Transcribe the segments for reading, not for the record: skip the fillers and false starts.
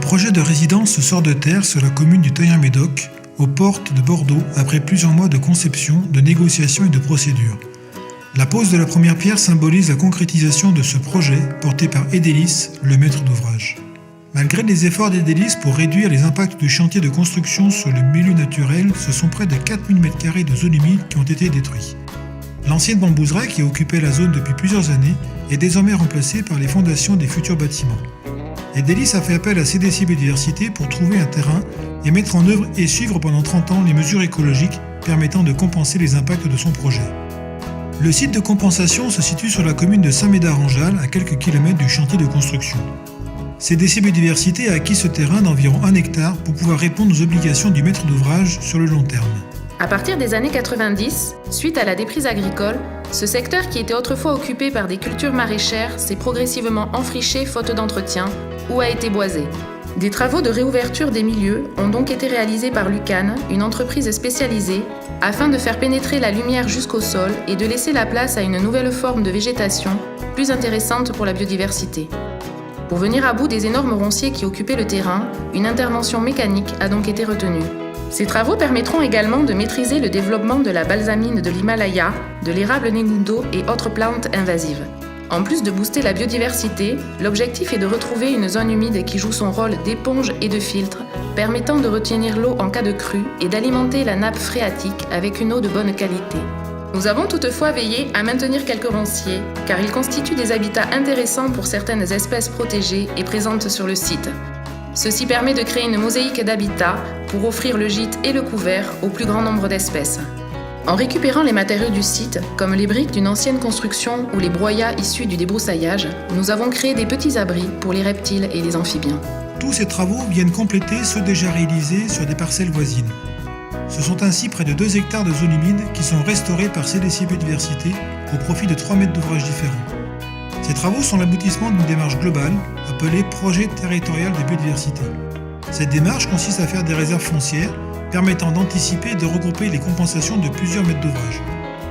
projet de résidence sort de terre sur la commune du Taillan-Médoc, aux portes de Bordeaux, après plusieurs mois de conception, de négociations et de procédures. La pose de la première pierre symbolise la concrétisation de ce projet porté par Edelis, le maître d'ouvrage. Malgré les efforts d'Edelis pour réduire les impacts du chantier de construction sur le milieu naturel, ce sont près de 4000 m² de zone humide qui ont été détruits. L'ancienne bambouseraie, qui occupait la zone depuis plusieurs années, est désormais remplacée par les fondations des futurs bâtiments. Edelis a fait appel à CDC Biodiversité pour trouver un terrain et mettre en œuvre et suivre pendant 30 ans les mesures écologiques permettant de compenser les impacts de son projet. Le site de compensation se situe sur la commune de Saint-Médard-en-Jalles, à quelques kilomètres du chantier de construction. CDC Biodiversité a acquis ce terrain d'environ 1 hectare pour pouvoir répondre aux obligations du maître d'ouvrage sur le long terme. À partir des années 90, suite à la déprise agricole, ce secteur qui était autrefois occupé par des cultures maraîchères s'est progressivement enfriché faute d'entretien ou a été boisé. Des travaux de réouverture des milieux ont donc été réalisés par Lucan, une entreprise spécialisée, afin de faire pénétrer la lumière jusqu'au sol et de laisser la place à une nouvelle forme de végétation plus intéressante pour la biodiversité. Pour venir à bout des énormes ronciers qui occupaient le terrain, une intervention mécanique a donc été retenue. Ces travaux permettront également de maîtriser le développement de la balsamine de l'Himalaya, de l'érable negundo et autres plantes invasives. En plus de booster la biodiversité, l'objectif est de retrouver une zone humide qui joue son rôle d'éponge et de filtre, permettant de retenir l'eau en cas de crue et d'alimenter la nappe phréatique avec une eau de bonne qualité. Nous avons toutefois veillé à maintenir quelques ronciers, car ils constituent des habitats intéressants pour certaines espèces protégées et présentes sur le site. Ceci permet de créer une mosaïque d'habitats pour offrir le gîte et le couvert au plus grand nombre d'espèces. En récupérant les matériaux du site, comme les briques d'une ancienne construction ou les broyats issus du débroussaillage, nous avons créé des petits abris pour les reptiles et les amphibiens. Tous ces travaux viennent compléter ceux déjà réalisés sur des parcelles voisines. Ce sont ainsi près de 2 hectares de zones humides qui sont restaurés par CDC Biodiversité au profit de 3 mètres d'ouvrages différents. Ces travaux sont l'aboutissement d'une démarche globale appelée Projet territorial de biodiversité. Cette démarche consiste à faire des réserves foncières permettant d'anticiper et de regrouper les compensations de plusieurs mètres d'ouvrage.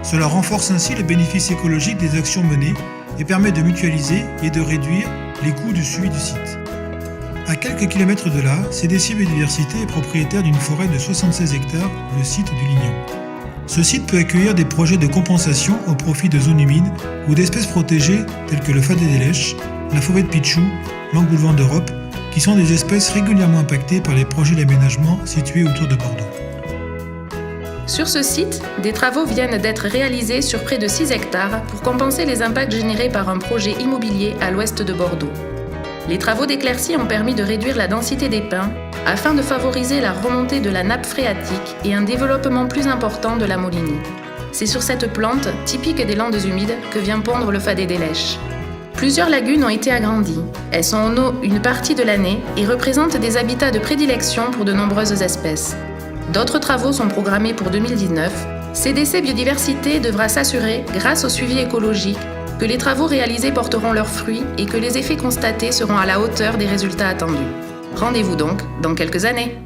Cela renforce ainsi les bénéfices écologiques des actions menées et permet de mutualiser et de réduire les coûts de suivi du site. À quelques kilomètres de là, CDC Biodiversité est propriétaire d'une forêt de 76 hectares, le site du Lignon. Ce site peut accueillir des projets de compensation au profit de zones humides ou d'espèces protégées telles que le fadet des lèches, la fauve de pitchou, l'engoulevent d'Europe, qui sont des espèces régulièrement impactées par les projets d'aménagement situés autour de Bordeaux. Sur ce site, des travaux viennent d'être réalisés sur près de 6 hectares pour compenser les impacts générés par un projet immobilier à l'ouest de Bordeaux. Les travaux d'éclaircie ont permis de réduire la densité des pins afin de favoriser la remontée de la nappe phréatique et un développement plus important de la molinie. C'est sur cette plante, typique des landes humides, que vient pondre le fadet des lèches. Plusieurs lagunes ont été agrandies. Elles sont en eau une partie de l'année et représentent des habitats de prédilection pour de nombreuses espèces. D'autres travaux sont programmés pour 2019. CDC Biodiversité devra s'assurer, grâce au suivi écologique, que les travaux réalisés porteront leurs fruits et que les effets constatés seront à la hauteur des résultats attendus. Rendez-vous donc dans quelques années.